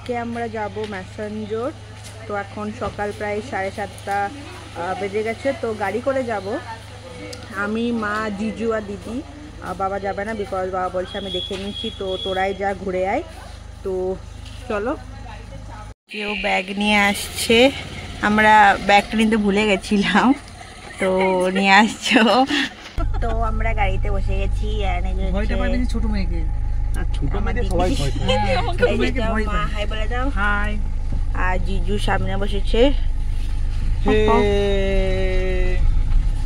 আজকে আমরা যাব ম্যাসাঞ্জোর। তো এখন সকাল প্রায় 7:30 বেজে গেছে। তো গাড়ি করে যাব আমি, মা, জিজু আর দিদি। বাবা যাবে না, বিকজ বাবা বলছে আমি দেখে নিচ্ছি, তো তোরাই যা ঘুরে আয়। তো চলো। কেউ ব্যাগ নিয়ে আসছে, আমরা ব্যাগটা নিতে ভুলে গেছিলাম, তো নিয়ে আসছো। তো আমরা গাড়িতে বসে গেছি। ছোট মেয়েকে হাই বলে দাও। হাই। আর জিজু সামনে বসেছে।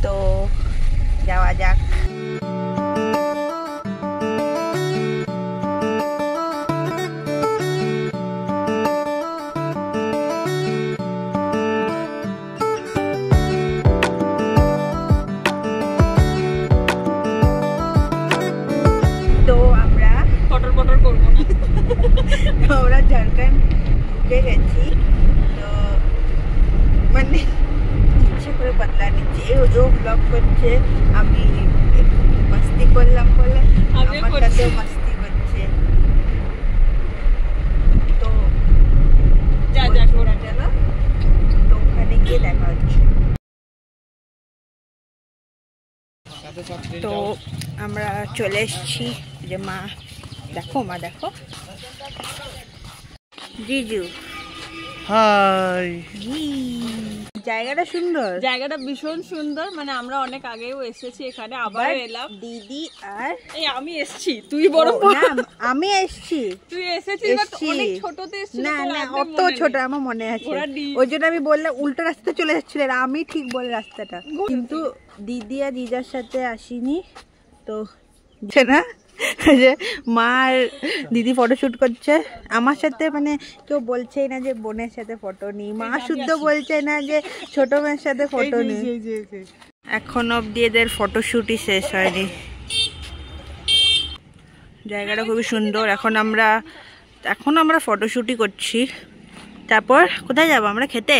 তো যাওয়া যাক। আমরা ঝাড়খণ্ড ঢুকে গেছি। তো মানে ইচ্ছে করে বদলা নিচ্ছে, ও ব্লগ করছে, আমি মস্তি করলাম বলে আমার সাথে মস্তি করছে। তো তো ওখানে গিয়ে দেখা হচ্ছে। তো আমরা চলে এসেছি। যে মা দেখো, মা দেখো, জিজু হাই। জায়গাটা সুন্দর, জায়গাটা ভীষণ সুন্দর। মানে আমরা অনেক আগেও এসেছি এখানে, আবার এলাম। দিদি আর এই আমি এসেছি, তুই বড় না আমি এসেছি। তুই এসেছিস অনেক ছোটতে এসেছিস। না না অত ছোট আমার মনে আছে, ওই জন্য আমি বললাম উল্টো রাস্তা চলে যাচ্ছিল, আমি ঠিক বলে রাস্তাটা। কিন্তু দিদি আর দিদার সাথে আসিনি। তো না যে মা আর দিদি ফটোশুট করছে আমার সাথে, মানে কেউ বলছেই না যে বোনের সাথে ফটো নি, মা শুদ্ধ বলছে না যে ছোট মেয়ের সাথে ফটো নি। এখন অব্দি এদের ফটোশুটই শেষ হয়নি। জায়গাটা খুবই সুন্দর। এখন আমরা ফটোশুটই করছি। তারপর কোথায় যাব আমরা? খেতে,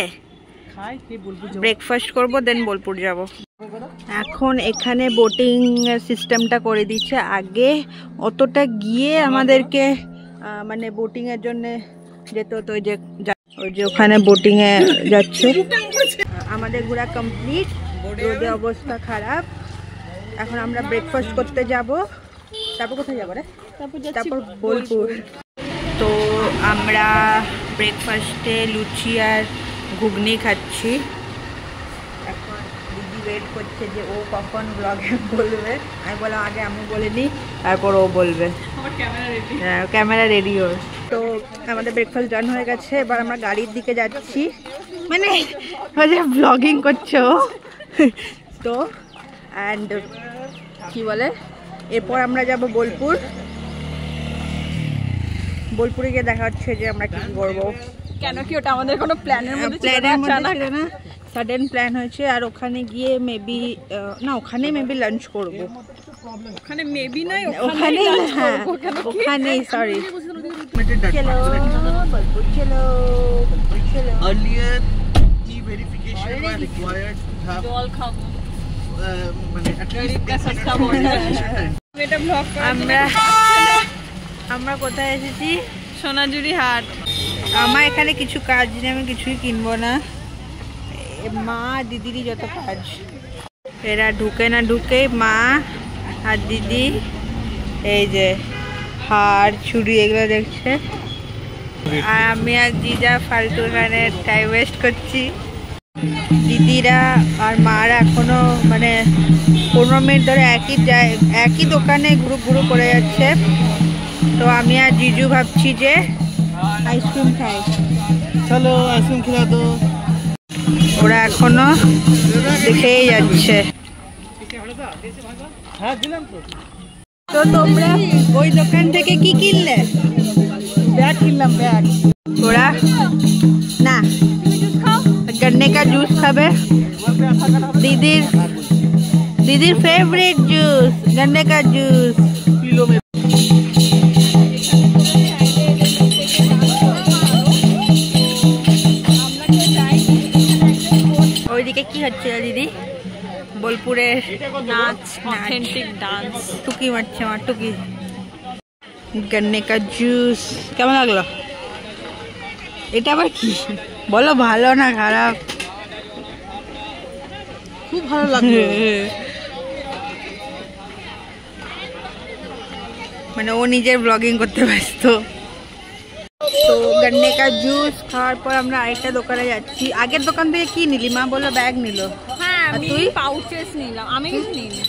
ব্রেকফাস্ট করবো, দেন বোলপুর যাব। এখন এখানে বোটিং সিস্টেমটা করে দিচ্ছে। আগে অতটা গিয়ে আমাদেরকে মানে বোটিং এর জন্য যেতে হতো। ওই যে ওখানে বোটিং এ যাচ্ছে। আমাদের ঘোরা কমপ্লিট, রোদে অবস্থা খারাপ। এখন আমরা ব্রেকফাস্ট করতে যাব। তারপর কোথায় যাবো রে? তারপর বোলপুর। তো আমরা ব্রেকফাস্টে লুচি আর ঘুগনি খাচ্ছি। এখন দিদি ওয়েট করছে যে ও কখন ব্লগে বলবে। আমি বললাম আগে আমি বলিনি, তারপর ও বলবে। হ্যাঁ, ক্যামেরা রেডি ওর। তো আমাদের ব্রেকফাস্ট ডান হয়ে গেছে। এবার আমরা গাড়ির দিকে যাচ্ছি, মানে ব্লগিং করছে ও। তো অ্যান্ড কি বলে, এরপর আমরা যাব বোলপুর। বোলপুরে গিয়ে দেখা হচ্ছে যে আমরা কি করবো। কেন কি ওটা আমাদের কোনো প্ল্যানের মধ্যে ছিল না, সাডেন প্ল্যান হয়েছে। আর ওখানে গিয়ে মেবি না, ওখানে মেবি লাঞ্চ করব। ওখানে মেবি নাই, ওখানেই, হ্যাঁ ওখানেই, সরি। চলো বোলপুর, চলো চলো। Earlier e-verification was required to have জল খাবো, মানে at least আমরা কোথায় এসেছি? সোনাঝুরি হাট। আমার এখানে কিছু কাজ নেই, আমি কিছুই কিনবো না। মা দিদিরই যত কাজ। এরা ঢুকে না ঢুকে মা আর দিদি এই যে হার চুড়ি এগুলো দেখছে, আর আমি আর জিজা ফালতু এখানে টাইম ওয়েস্ট করছি। দিদিরা আর মারা এখনো মানে 15 মিনিট ধরে একই দোকানে ঘুরু করে যাচ্ছে। তো আমি আর জিজু ভাবছি যে আইসক্রিম খাই। চলো আইসক্রিম খেলা। তো ওরা এখনো দেখেই যাচ্ছে। তো তোমরা ওই দোকান থেকে কি কিনলে? ব্যাগ কিনলাম, ব্যাগ। ওরা না गन्ने का जूस खाबे। दीदीर फेवरेट जूस, गन्ने का जूस। ওইদিকে কি হচ্ছে দিদি? বোলপুরের নাচ, অথেন্টিক ডান্স। টুকি মারছে আমার, টুকি। गन्ने का जूस কেমন লাগলো? এটা আবার কি বলো, ভালো না খারাপ? খুব ভালো লাগলো। মানে ও নিজের ব্লগিং করতে ব্যস্ত। তো গন্নে কা জুস খাওয়ার পর আমরা আরেকটা দোকানে যাচ্ছি। আগের দোকান থেকে কি নিলি? মা বললো ব্যাগ নিল। হ্যাঁ, আর আমি তুই? পাউচেস নিলাম, আমি কিছু নিইনি।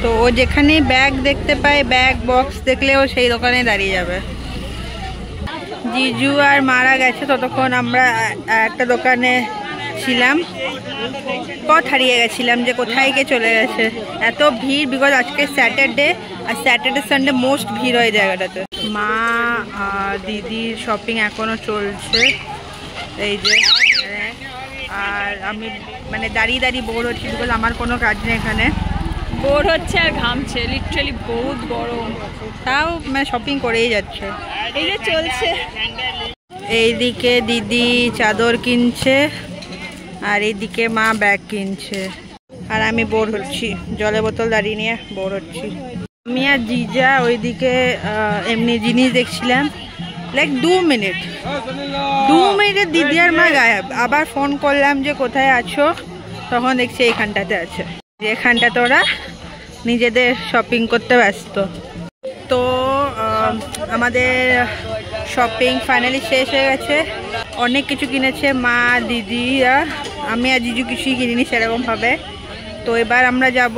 তো ও যেখানে ব্যাগ দেখতে পায়, ব্যাগ বক্স দেখলে ও সেই দোকানে দাঁড়িয়ে যাবে। জিজু আর মারা গেছে, ততক্ষণ আমরা একটা দোকানে ছিলাম, পথ হারিয়ে গেছিলাম যে কোথায় গিয়ে চলে গেছে। এত ভিড়, বিকজ আজকে স্যাটারডে, আর স্যাটারডে সানডে মোস্ট ভিড় হয় জায়গাটাতে। মা আর দিদির শপিং এখনো চলছে, এই যে। আর আমি মানে দাঁড়িয়ে দাঁড়িয়ে বোর হচ্ছি, বিকজ আমার কোনো কাজ নেই এখানে। বোর হচ্ছে আর ঘামছে, লিটারালি বহুত গরম। তাও মানে শপিং করেই যাচ্ছে। এই যে চলছে। এইদিকে দিদি চাদর কিনছে, আর এইদিকে মা ব্যাগ কিনছে, আর আমি বোর হচ্ছি, জলের বোতল দাঁড়িয়ে নিয়ে বোর হচ্ছি। আমি আর জিজা ওইদিকে এমনি জিনিস দেখছিলাম, লাইক 2 মিনিটে দিদি আর মা গায়েব। আবার ফোন করলাম যে কোথায় আছো, তখন দেখছি এইখানটাতে আছে। এখানটা তোরা নিজেদের শপিং করতে ব্যস্ত। তো আমাদের শপিং ফাইনালি শেষ হয়ে গেছে। অনেক কিছু কিনেছে মা, দিদিরা। আমি আর জিজু কিছুই কিনিনি সেরকমভাবে। তো এবার আমরা যাব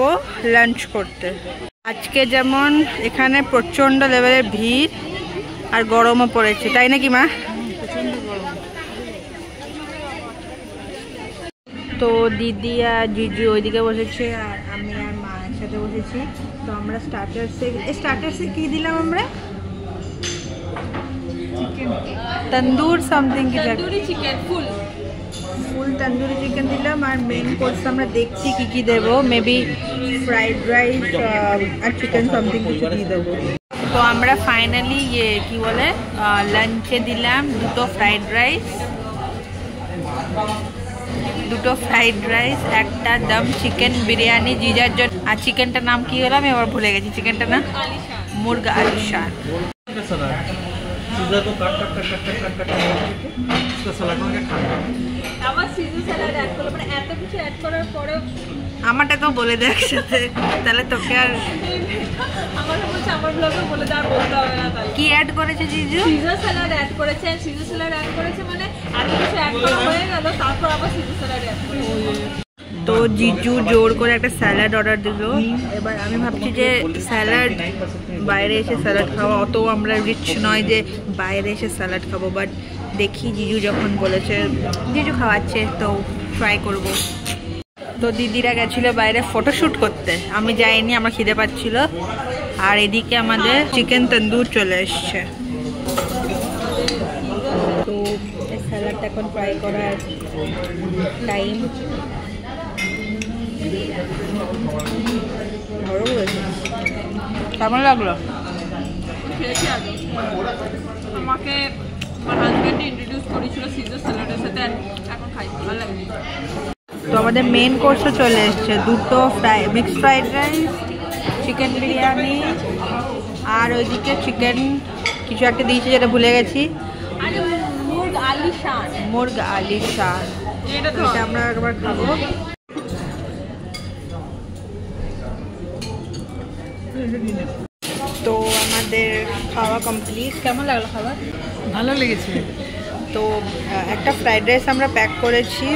লাঞ্চ করতে। আজকে যেমন এখানে প্রচণ্ড লেভেলের ভিড় আর গরমও পড়েছে, তাই নাকি মা? তো দিদি আর জিজু ওইদিকে বসেছে, আর আমি আর মা একসাথে বসেছি। তো আমরা স্টার্টার্সে কি দিলাম আমরা? তন্দুর সামথিং কি, তন্দুরি চিকেন, ফুল তন্দুরি চিকেন দিলাম। আর মেন কোর্স আমরা দেখছি কি কি দেবো, মেবি ফ্রাইড রাইস আর চিকেন সামথিং কিছু দিয়ে দেবো। তো আমরা ফাইনালি কি বলে লাঞ্চে দিলাম দুটো ফ্রাইড রাইস, একটা দম চিকেন বিরিয়ানি জিজার জন্য। আর চিকেনটার নাম কি হলো আমি এবার ভুলে গেছি। চিকেনটার নাম মুরগা আলিশান। सीजर को काट काट काट काट काट काट इसका सलाद में खाना। আবার সিজন স্যালাড অ্যাড করলে, মানে এত কিছু অ্যাড করার পরেও আমারটা তো বলে দে একসাথে, তাহলে তোকে আর আমার বলছে আমার ব্লগে বলে দেওয়ার বলতে হবে না। তাই কি অ্যাড করেছে জিজু? সিজন স্যালাড অ্যাড করেছে, সিজন স্যালাড অ্যাড করেছে মানে এত কিছু অ্যাড করা হয়ে গেল, তারপর আবার সিজন স্যালাড অ্যাড করেছে। তো জিজু জোর করে একটা স্যালাড অর্ডার দিল। এবার আমি ভাবছি যে স্যালাড বাইরে এসে স্যালাড খাওয়া, অত আমরা রিচ নয় যে বাইরে এসে স্যালাড খাবো। বাট দেখি জিজু যখন বলেছে, জিজু খাওয়াচ্ছে তো ট্রাই করব। তো দিদিরা গেছিলো বাইরে ফটোশ্যুট করতে, আমি যাইনি, আমার খিদে পাচ্ছিল। আর এদিকে আমাদের চিকেন তন্দুর চলে এসছে। তো এই স্যালাডটা এখন ফ্রাই করার টাইম। কেমন লাগলো? খেয়েছি আগে, আমাকে আমার হাজব্যান্ড ইন্ট্রোডিউস করেছিল সিজন স্যালাডের সাথে, এখন খাই, ভালো লাগে। তো আমাদের মেন কোর্সও চলে এসছে, দুটো mixed fried rice, chicken biryani, আর ওইদিকে চিকেন কিছু একটা দিয়েছে যেটা ভুলে গেছি। আরে মুরগা আলিশান, এটা আমরা একবার খাবো। তো আমাদের খাওয়া কমপ্লিট। কেমন লাগলো খাবার? ভালো লেগেছে। তো একটা ফ্রাইড রাইস আমরা প্যাক করেছি,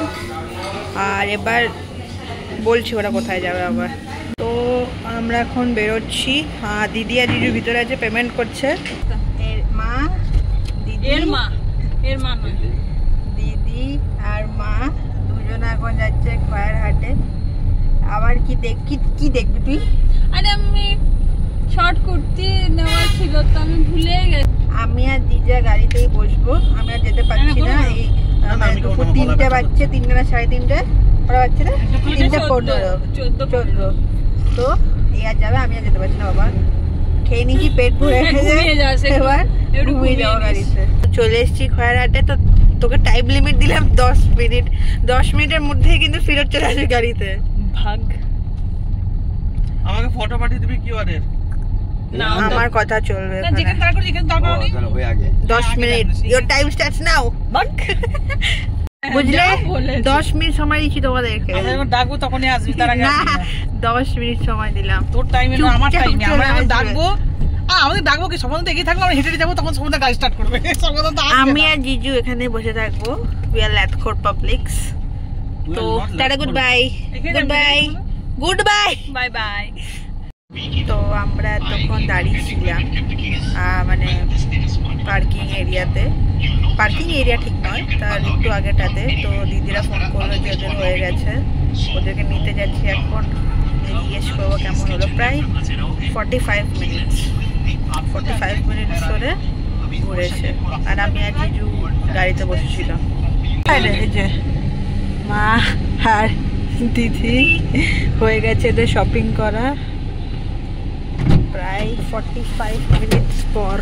আর এবার বলছি ওরা কোথায় যাবে আবার। তো আমরা এখন বেরোচ্ছি। দিদি আর জিজু ভিতরে আছে, পেমেন্ট করছে। এর মা নয়, দিদি আর মা দুজনে এখন যাচ্ছে খয়ারহাটে। আবার কি দেখবি তুই? আরে আমি শর্ট কুর্তি নেওয়ার ছিল তো আমি ভুলে গেছি। আমি আর দিজা গাড়িতেই বসবো, আমি আর যেতে পারছি না। এই দুপুর 3টে বাজছে, 3টে না 3:30 ওরা বাজছে না, 3:15 তো এই আর যাবে, আমি আর যেতে পারছি না বাবা। খেয়ে নিয়েছি, পেট ভরে গেছে, এবার ঘুমিয়ে যাওয়া গাড়িতে। চলে এসেছি খয়ারহাটে। তো তোকে টাইম লিমিট দিলাম 10 মিনিট, 10 মিনিটের মধ্যেই কিন্তু ফেরত চলে আসবে গাড়িতে। ভাগ আমাকে ফটো পাঠিয়ে দিবি কিউআর এর। না আমার কথা চলবে না যেখানে দাঁড় করে যেখানে দাঁড় করানি 10 minute your time starts now বুঝলে 10 মিনিট সময় দিচ্ছি তোমাদেরকে আমরা যখন ডাকবো তখনই আসবি, তার আগে না আসবি না। 10 মিনিট সময় দিলাম তোর টাইমে না আমার চুপচাপ টাইমে, আমরা চলে যখন আসবে। ডাকবো আমাদের ডাকবো কি সময় তো এগিয়ে থাকবো, আমরা হেঁটে হেঁটে যাবো, তখন সময় গাড়ি স্টার্ট করবে। সময় তো আসবে আমি না। আর জিজু এখানে বসে থাকবো, উই আর ল্যাথখোর পাবলিকস। তো tata, good bye, good bye, good bye. Bye bye. তো আমরা তখন দাঁড়িয়েছিলাম মানে পার্কিং এরিয়াতে, পার্কিং এরিয়া ঠিক নয় তার একটু আগেটাতে। তো দিদিরা ফোন করলো যে ওদের হয়ে গেছে, ওদেরকে নিতে যাচ্ছি এখন। জিজ্ঞেস করবো কেমন হলো। প্রায় 45 মিনিটস ধরে ঘুরেছে, আর আমি আর জিজু গাড়িতে বসেছিলাম। এই যে মা আর দিদি হয়ে গেছে এদের শপিং করা প্রায় 45 মিনিটস পর।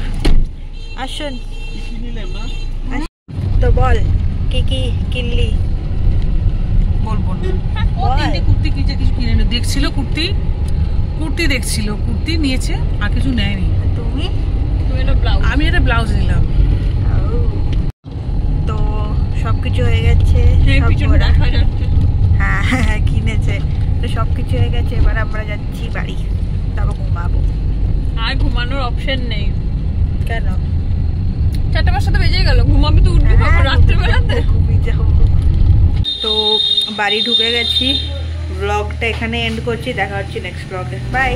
আসুন, তো বল কি কি কিনলি? বলবো না। ও তিনটে কুর্তি কিছু কিনে নিয়ে দেখছিল, কুর্তি দেখছিল, কুর্তি নিয়েছে, আর কিছু নেয়নি। তুমি? তুমি একটা ব্লাউজ। আমি একটা ব্লাউজ নিলাম। তো সবকিছু হয়ে গেছে, এই সব পিছনে ঘোরা। দেখা যাচ্ছে। হ্যাঁ কিনেছে, তো সবকিছু হয়ে গেছে। এবার আমরা যাচ্ছি বাড়ি, তারপর ঘুমাবো। আর ঘুমানোর অপশন নেই। কেন? 4:05 বেজে গেল, ঘুমাবি তো উঠবি কখন? রাত্রেবেলাতে। ঘুমিয়ে যাবো। তো বাড়ি ঢুকে গেছি, ব্লগটা এখানে এন্ড করছি। দেখা হচ্ছে নেক্সট ব্লগে, বাই।